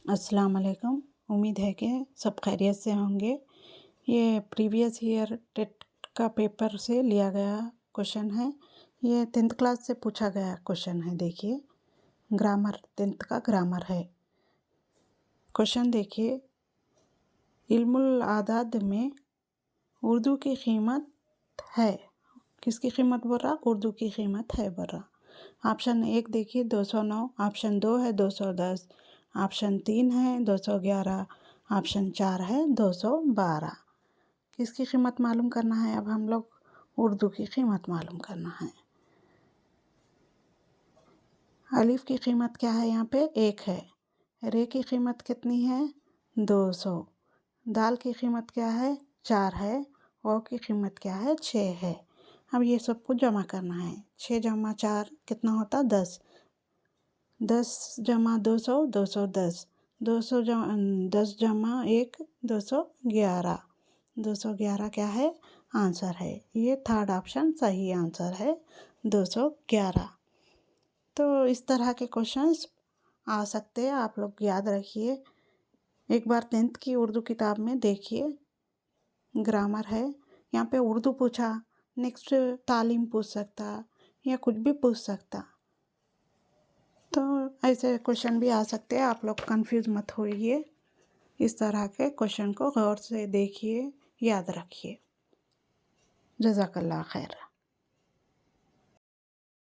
अस्सलाम वालेकुम। उम्मीद है कि सब खैरियत से होंगे। ये प्रीवियस ईयर टेट का पेपर से लिया गया क्वेश्चन है। ये 10th क्लास से पूछा गया क्वेश्चन है। देखिए, ग्रामर 10th का ग्रामर है। क्वेश्चन देखिए, इल्मुल आदाद में उर्दू की कीमत है। किसकी कीमत बोल रहा? उर्दू की कीमत है बोल रहा। ऑप्शन 1 देखिए 209, ऑप्शन 2 है 210, ऑप्शन 3 है 211, ऑप्शन 4 है 212। किसकी कीमत मालूम करना है? अब हम लोग उर्दू की कीमत मालूम करना है। अलिफ की कीमत क्या है? यहाँ पे 1 है। रे की कीमत कितनी है? 200। दाल की कीमत क्या है? 4 है। वाव की कीमत क्या है? 6 है। अब ये सब कुछ जमा करना है। 6 जमा 4 कितना होता? 10। 10 जमा 200 210। 10 जमा 1 211। 211 क्या है? आंसर है। ये थर्ड ऑप्शन सही आंसर है, 211। तो इस तरह के क्वेश्चंस आ सकते हैं, आप लोग याद रखिए। एक बार 10th की उर्दू किताब में देखिए, ग्रामर है। यहाँ पे उर्दू पूछा, नेक्स्ट तालीम पूछ सकता या कुछ भी पूछ सकता। तो ऐसे क्वेश्चन भी आ सकते हैं, आप लोग कंफ्यूज मत होइए। इस तरह के क्वेश्चन को गौर से देखिए, याद रखिए। जज़ाकल्लाह खैर।